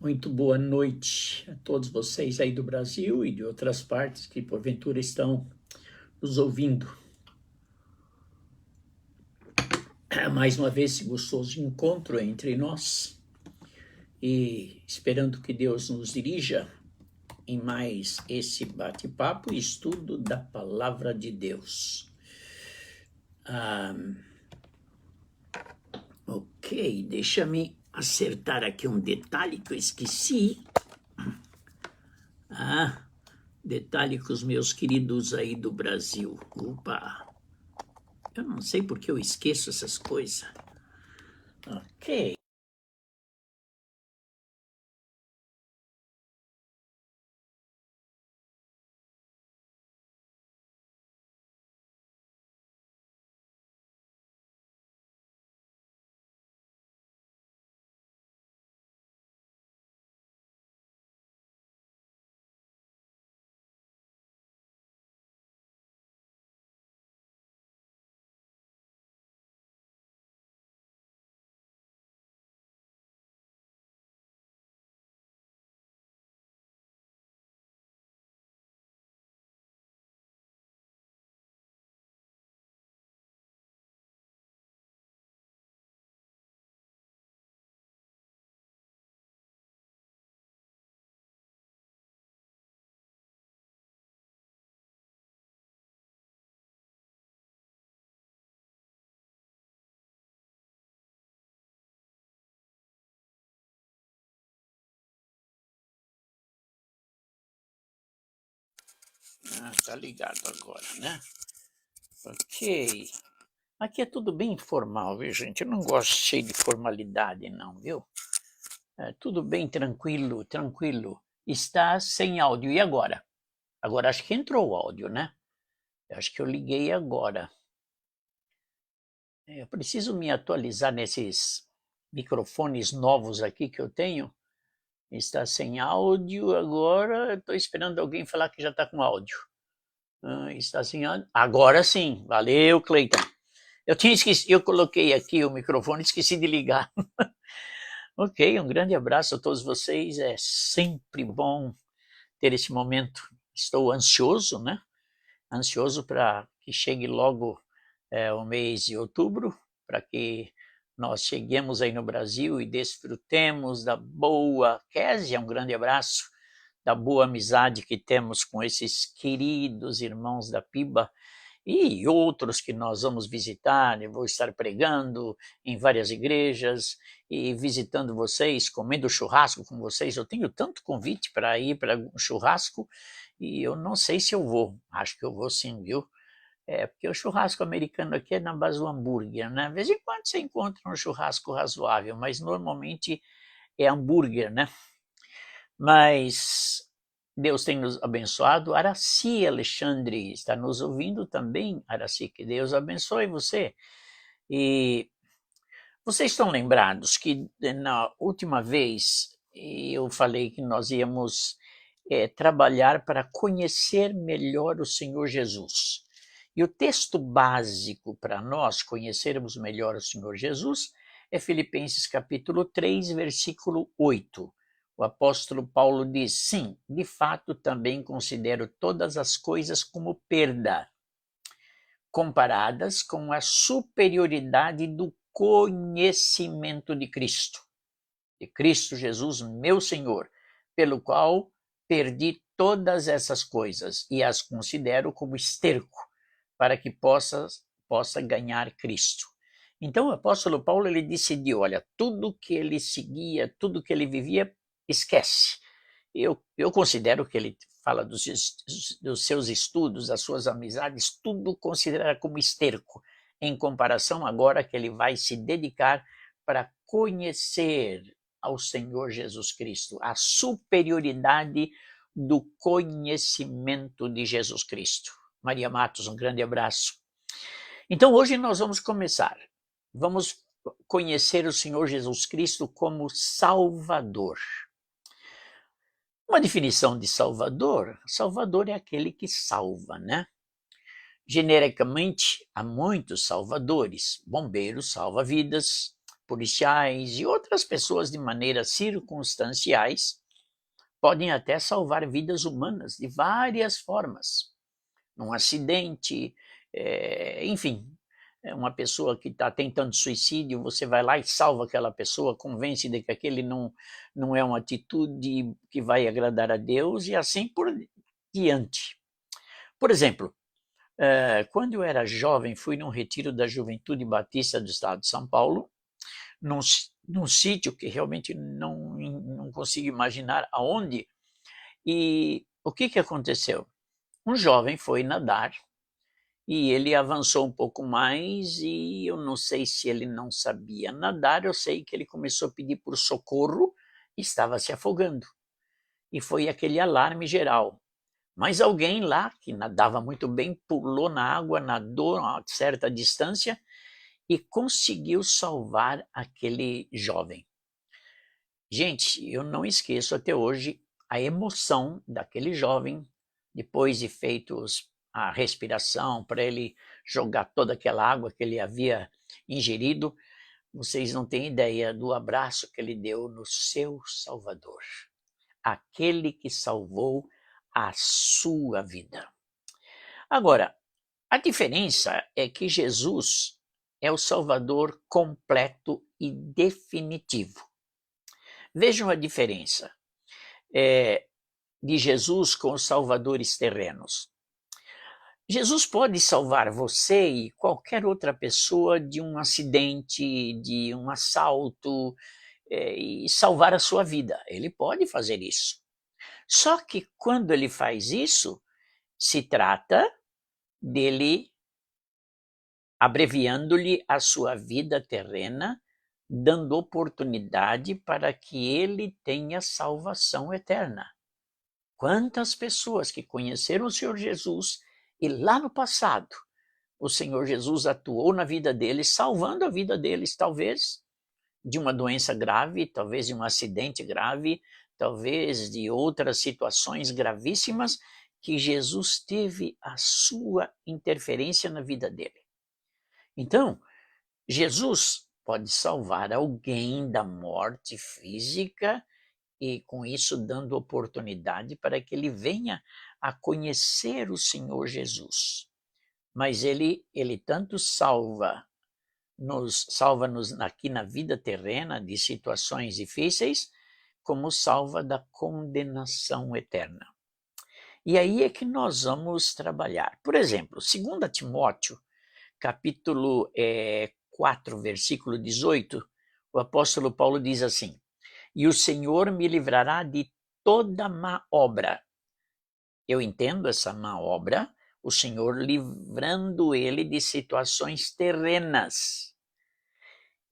Muito boa noite a todos vocês aí do Brasil e de outras partes que porventura estão nos ouvindo. Mais uma vez esse gostoso encontro entre nós e esperando que Deus nos dirija em mais esse bate-papo e estudo da Palavra de Deus. Ok, deixa-me acertar aqui um detalhe que eu esqueci. Detalhe com os meus queridos aí do Brasil. Opa! Eu não sei porque eu esqueço essas coisas. Ok. Tá ligado agora, né? Ok. Aqui é tudo bem informal, viu, gente? Eu não gosto cheio de formalidade, não, viu? É tudo bem tranquilo, tranquilo. Está sem áudio. E agora? Agora acho que entrou o áudio, né? Eu acho que eu liguei agora. Eu preciso me atualizar nesses microfones novos aqui que eu tenho. Está sem áudio agora. Estou esperando alguém falar que já está com áudio. Está sem áudio. Agora sim. Valeu, Cleiton. Eu tinha esquecido, eu coloquei aqui o microfone e esqueci de ligar. Ok, um grande abraço a todos vocês. É sempre bom ter esse momento. Estou ansioso, né? Ansioso para que chegue logo o mês de outubro, para que nós cheguemos aí no Brasil e desfrutemos da boa, Kézia, um grande abraço, da boa amizade que temos com esses queridos irmãos da PIBA e outros que nós vamos visitar. Eu vou estar pregando em várias igrejas e visitando vocês, comendo churrasco com vocês. Eu tenho tanto convite para ir para um churrasco e eu não sei se eu vou. Acho que eu vou sim, viu? Porque o churrasco americano aqui é na base do hambúrguer, né? De vez em quando você encontra um churrasco razoável, mas normalmente é hambúrguer, né? Mas Deus tem nos abençoado. Araci Alexandre está nos ouvindo também. Araci, que Deus abençoe você. E vocês estão lembrados que na última vez eu falei que nós íamos trabalhar para conhecer melhor o Senhor Jesus. E o texto básico para nós conhecermos melhor o Senhor Jesus é Filipenses capítulo 3, versículo 8. O apóstolo Paulo diz: sim, de fato também considero todas as coisas como perda, comparadas com a superioridade do conhecimento de Cristo Jesus, meu Senhor, pelo qual perdi todas essas coisas e as considero como esterco, para que possa ganhar Cristo. Então o apóstolo Paulo ele decidiu, olha, tudo que ele seguia, tudo que ele vivia, esquece. Eu considero que ele fala dos seus estudos, das suas amizades, tudo considera como esterco, em comparação agora que ele vai se dedicar para conhecer ao Senhor Jesus Cristo, a superioridade do conhecimento de Jesus Cristo. Maria Matos, um grande abraço. Então hoje nós vamos começar. Vamos conhecer o Senhor Jesus Cristo como Salvador. Uma definição de Salvador: Salvador é aquele que salva, né? Genericamente, há muitos salvadores: bombeiros salva vidas, policiais e outras pessoas de maneiras circunstanciais podem até salvar vidas humanas de várias formas. Num acidente, enfim, uma pessoa que está tentando suicídio, você vai lá e salva aquela pessoa, convence de que aquele não é uma atitude que vai agradar a Deus e assim por diante. Por exemplo, quando eu era jovem, fui num retiro da Juventude Batista do Estado de São Paulo, num sítio que realmente não consigo imaginar aonde, e o que aconteceu? Um jovem foi nadar e ele avançou um pouco mais e eu não sei se ele não sabia nadar, eu sei que ele começou a pedir por socorro e estava se afogando. E foi aquele alarme geral. Mas alguém lá, que nadava muito bem, pulou na água, nadou a uma certa distância e conseguiu salvar aquele jovem. Gente, eu não esqueço até hoje a emoção daquele jovem, depois de feitos a respiração, para ele jogar toda aquela água que ele havia ingerido. Vocês não têm ideia do abraço que ele deu no seu Salvador, aquele que salvou a sua vida. Agora, a diferença é que Jesus é o Salvador completo e definitivo. Vejam a diferença de Jesus com os salvadores terrenos. Jesus pode salvar você e qualquer outra pessoa de um acidente, de um assalto, e salvar a sua vida. Ele pode fazer isso. Só que quando ele faz isso, se trata dele abreviando-lhe a sua vida terrena, dando oportunidade para que ele tenha salvação eterna. Quantas pessoas que conheceram o Senhor Jesus e lá no passado o Senhor Jesus atuou na vida deles, salvando a vida deles, talvez de uma doença grave, talvez de um acidente grave, talvez de outras situações gravíssimas, que Jesus teve a sua interferência na vida dele. Então, Jesus pode salvar alguém da morte física e com isso dando oportunidade para que ele venha a conhecer o Senhor Jesus. Mas ele tanto salva-nos aqui na vida terrena de situações difíceis, como salva da condenação eterna. E aí é que nós vamos trabalhar. Por exemplo, 2 Timóteo, capítulo 4, versículo 18, o apóstolo Paulo diz assim: e o Senhor me livrará de toda má obra. Eu entendo essa má obra, o Senhor livrando ele de situações terrenas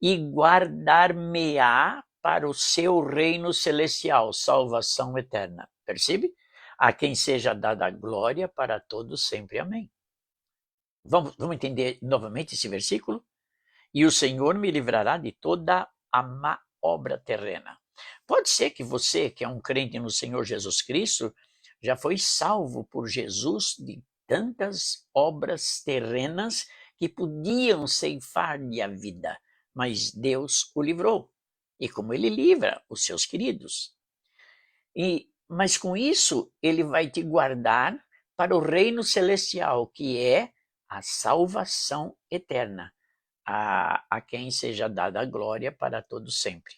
e guardar-me-á para o seu reino celestial, salvação eterna. Percebe? A quem seja dada a glória para todos sempre. Amém. Vamos entender novamente esse versículo? E o Senhor me livrará de toda a má obra terrena. Pode ser que você, que é um crente no Senhor Jesus Cristo, já foi salvo por Jesus de tantas obras terrenas que podiam ceifar-lhe a vida, mas Deus o livrou. E como ele livra os seus queridos. Mas com isso, ele vai te guardar para o reino celestial, que é a salvação eterna, a quem seja dada a glória para todos sempre.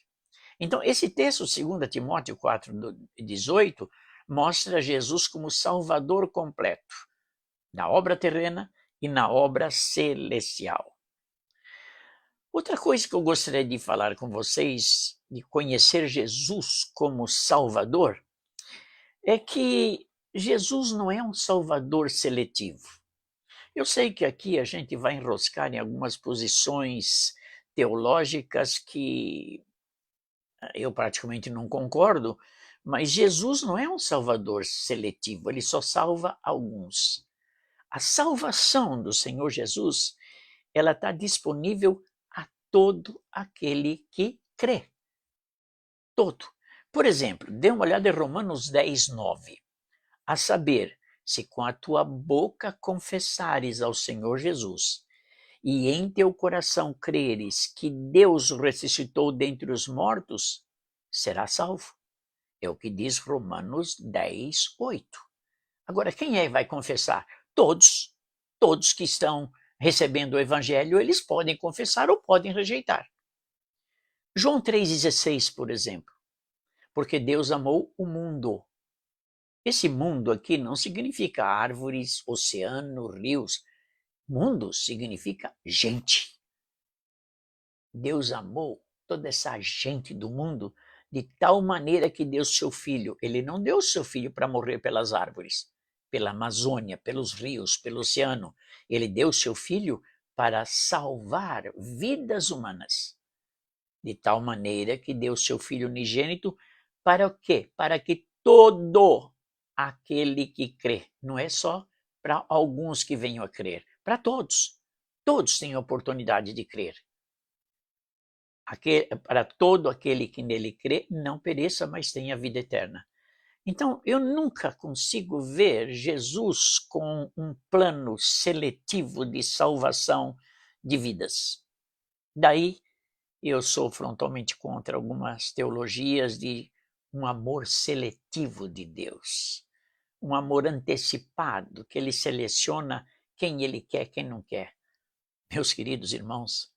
Então, esse texto, 2 Timóteo 4:18, mostra Jesus como Salvador completo, na obra terrena e na obra celestial. Outra coisa que eu gostaria de falar com vocês, de conhecer Jesus como Salvador, é que Jesus não é um Salvador seletivo. Eu sei que aqui a gente vai enroscar em algumas posições teológicas que eu praticamente não concordo, mas Jesus não é um salvador seletivo, ele só salva alguns. A salvação do Senhor Jesus, ela está disponível a todo aquele que crê. Todo. Por exemplo, dê uma olhada em Romanos 10:9. A saber, se com a tua boca confessares ao Senhor Jesus e em teu coração creres que Deus ressuscitou dentre os mortos, serás salvo. É o que diz Romanos 10, 8. Agora, quem é que vai confessar? Todos. Todos que estão recebendo o evangelho, eles podem confessar ou podem rejeitar. João 3,16, por exemplo. Porque Deus amou o mundo. Esse mundo aqui não significa árvores, oceano, rios. Mundo significa gente. Deus amou toda essa gente do mundo de tal maneira que deu seu filho. Ele não deu seu filho para morrer pelas árvores, pela Amazônia, pelos rios, pelo oceano. Ele deu seu filho para salvar vidas humanas. De tal maneira que deu seu filho unigênito para o quê? Para que todo aquele que crê, não é só para alguns que venham a crer, para todos. Todos têm a oportunidade de crer. Para todo aquele que nele crê, não pereça, mas tenha vida eterna. Então, eu nunca consigo ver Jesus com um plano seletivo de salvação de vidas. Daí, eu sou frontalmente contra algumas teologias de um amor seletivo de Deus, um amor antecipado, que ele seleciona quem ele quer, quem não quer. Meus queridos irmãos,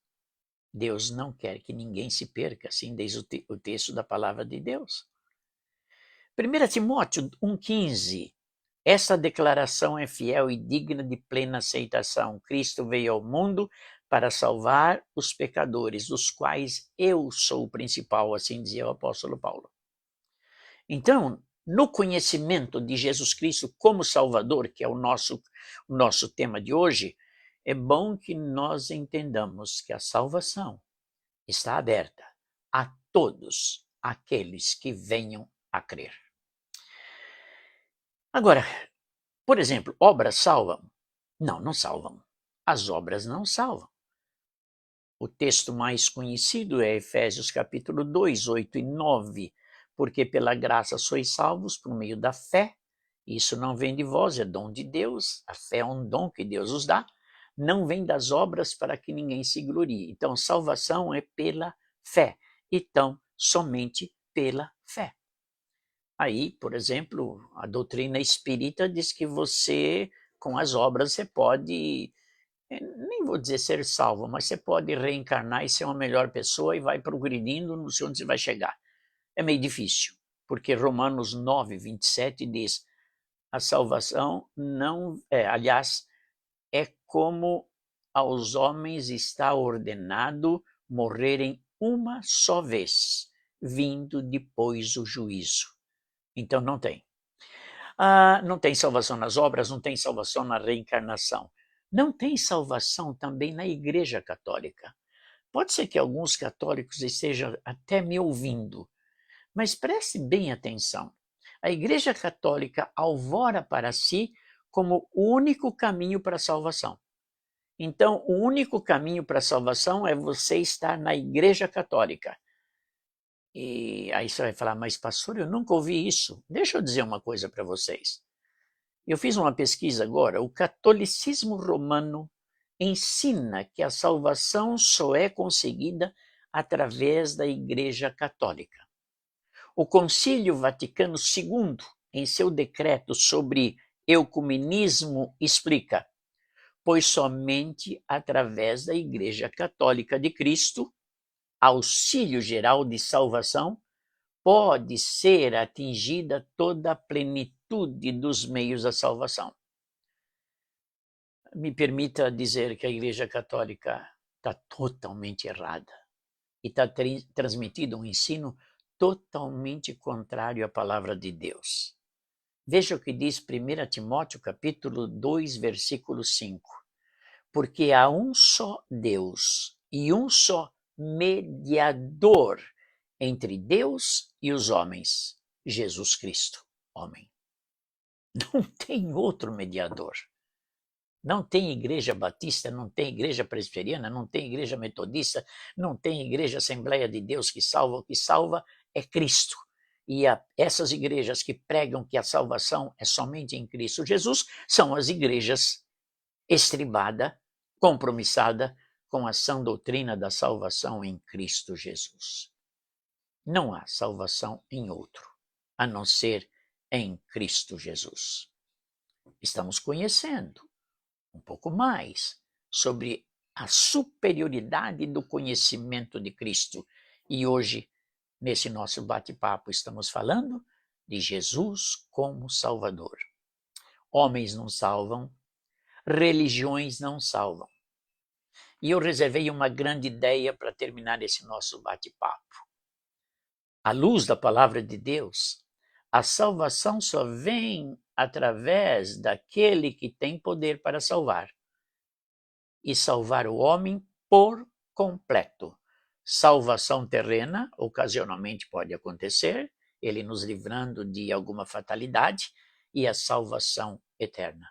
Deus não quer que ninguém se perca, assim diz o texto da palavra de Deus. 1 Timóteo 1,15. Essa declaração é fiel e digna de plena aceitação. Cristo veio ao mundo para salvar os pecadores, dos quais eu sou o principal, assim dizia o apóstolo Paulo. Então, no conhecimento de Jesus Cristo como Salvador, que é o nosso tema de hoje, é bom que nós entendamos que a salvação está aberta a todos aqueles que venham a crer. Agora, por exemplo, obras salvam? Não, não salvam. As obras não salvam. O texto mais conhecido é Efésios capítulo 2, 8 e 9. Porque pela graça sois salvos por meio da fé. Isso não vem de vós, é dom de Deus. A fé é um dom que Deus nos dá. Não vem das obras para que ninguém se glorie. Então, salvação é pela fé. Então, somente pela fé. Aí, por exemplo, a doutrina espírita diz que você, com as obras, você pode, nem vou dizer ser salvo, mas você pode reencarnar e ser uma melhor pessoa e vai progredindo, não sei onde você vai chegar. É meio difícil, porque Romanos 9, 27 diz, a salvação não, aliás, é como aos homens está ordenado morrerem uma só vez, vindo depois o juízo. Então não tem. Não tem salvação nas obras, não tem salvação na reencarnação. Não tem salvação também na Igreja Católica. Pode ser que alguns católicos estejam até me ouvindo, mas preste bem atenção. A Igreja Católica alvora para si como o único caminho para a salvação. Então, o único caminho para a salvação é você estar na Igreja Católica. E aí você vai falar, mas pastor, eu nunca ouvi isso. Deixa eu dizer uma coisa para vocês. Eu fiz uma pesquisa agora, o catolicismo romano ensina que a salvação só é conseguida através da Igreja Católica. O Concílio Vaticano II, em seu decreto sobre ecumenismo, explica, pois somente através da Igreja Católica de Cristo, auxílio geral de salvação, pode ser atingida toda a plenitude dos meios da salvação. Me permita dizer que a Igreja Católica está totalmente errada e está transmitindo um ensino totalmente contrário à palavra de Deus. Veja o que diz 1 Timóteo capítulo 2, versículo 5. Porque há um só Deus e um só mediador entre Deus e os homens, Jesus Cristo, homem. Não tem outro mediador. Não tem igreja batista, não tem igreja presbiteriana, não tem igreja metodista, não tem igreja Assembleia de Deus que salva. O que salva é Cristo. E essas igrejas que pregam que a salvação é somente em Cristo Jesus são as igrejas estribadas compromissada com a sã doutrina da salvação em Cristo Jesus. Não há salvação em outro, a não ser em Cristo Jesus. Estamos conhecendo um pouco mais sobre a superioridade do conhecimento de Cristo. E hoje, nesse nosso bate-papo, estamos falando de Jesus como Salvador. Homens não salvam, religiões não salvam. E eu reservei uma grande ideia para terminar esse nosso bate-papo. À luz da palavra de Deus, a salvação só vem através daquele que tem poder para salvar. E salvar o homem por completo. Salvação terrena, ocasionalmente pode acontecer, ele nos livrando de alguma fatalidade, e a salvação eterna.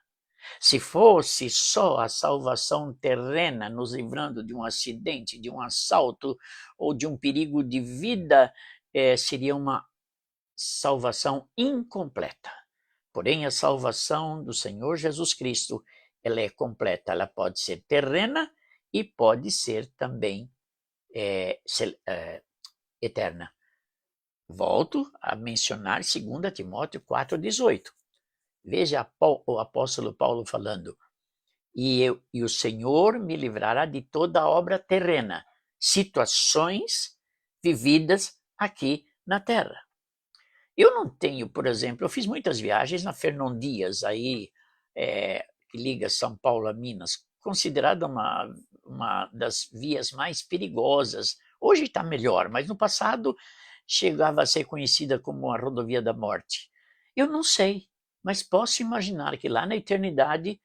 Se fosse só a salvação terrena, nos livrando de um acidente, de um assalto ou de um perigo de vida, seria uma salvação incompleta. Porém, a salvação do Senhor Jesus Cristo, ela é completa. Ela pode ser terrena e pode ser também eterna. Volto a mencionar 2 Timóteo 4,18. Veja o apóstolo Paulo falando: e o Senhor me livrará de toda obra terrena, situações vividas aqui na terra. Eu não tenho, por exemplo, eu fiz muitas viagens na Fernão Dias, aí, que liga São Paulo a Minas, considerada uma das vias mais perigosas. Hoje está melhor, mas no passado chegava a ser conhecida como a rodovia da morte. Eu não sei, mas posso imaginar que lá na eternidade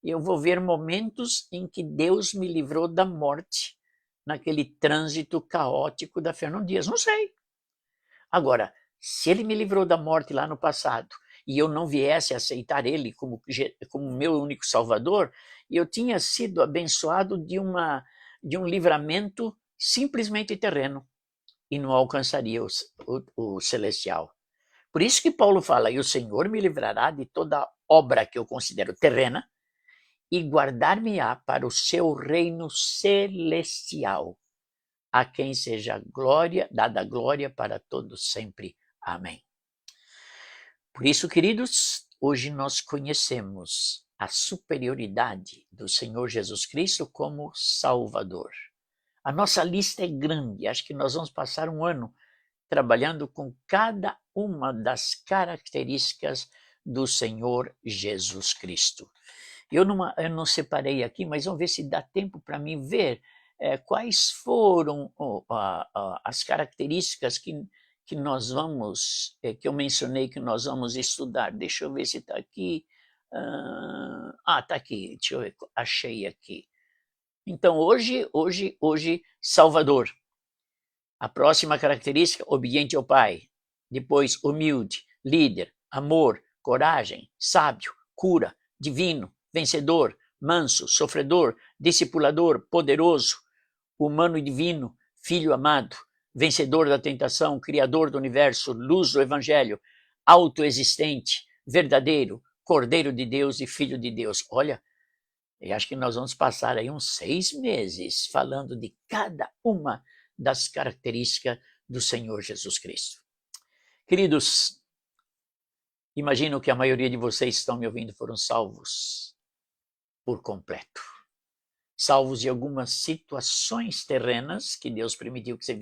eu vou ver momentos em que Deus me livrou da morte naquele trânsito caótico da Fernão Dias. Não sei. Agora, se ele me livrou da morte lá no passado e eu não viesse a aceitar ele como meu único salvador, eu tinha sido abençoado de um livramento simplesmente terreno e não alcançaria o celestial. Por isso que Paulo fala: e o Senhor me livrará de toda obra que eu considero terrena e guardar-me-á para o seu reino celestial, a quem seja dada glória para todos sempre. Amém. Por isso, queridos, hoje nós conhecemos a superioridade do Senhor Jesus Cristo como Salvador. A nossa lista é grande, acho que nós vamos passar um ano trabalhando com cada uma das características do Senhor Jesus Cristo. Eu não separei aqui, mas vamos ver se dá tempo para mim ver quais foram as características que nós vamos, que eu mencionei que nós vamos estudar. Deixa eu ver se está aqui. Está aqui, deixa eu ver, achei aqui. Então, hoje, Salvador. A próxima característica, obediente ao Pai. Depois, humilde, líder, amor, coragem, sábio, cura, divino, vencedor, manso, sofredor, discipulador, poderoso, humano e divino, filho amado, vencedor da tentação, criador do universo, luz do evangelho, autoexistente, verdadeiro, cordeiro de Deus e filho de Deus. Olha, eu acho que nós vamos passar aí uns 6 meses falando de cada uma das características do Senhor Jesus Cristo. Queridos, imagino que a maioria de vocês que estão me ouvindo foram salvos por completo. Salvos de algumas situações terrenas que Deus permitiu que você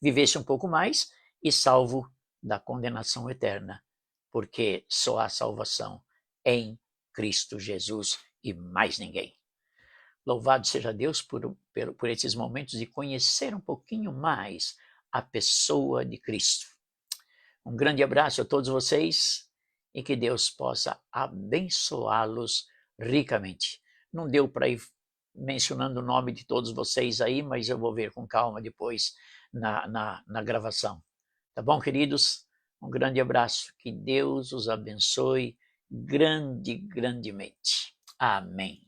vivesse um pouco mais, e salvo da condenação eterna, porque só há salvação em Cristo Jesus e mais ninguém. Louvado seja Deus por esses momentos de conhecer um pouquinho mais a pessoa de Cristo. Um grande abraço a todos vocês e que Deus possa abençoá-los ricamente. Não deu para ir mencionando o nome de todos vocês aí, mas eu vou ver com calma depois na gravação. Tá bom, queridos? Um grande abraço. Que Deus os abençoe grandemente. Amém.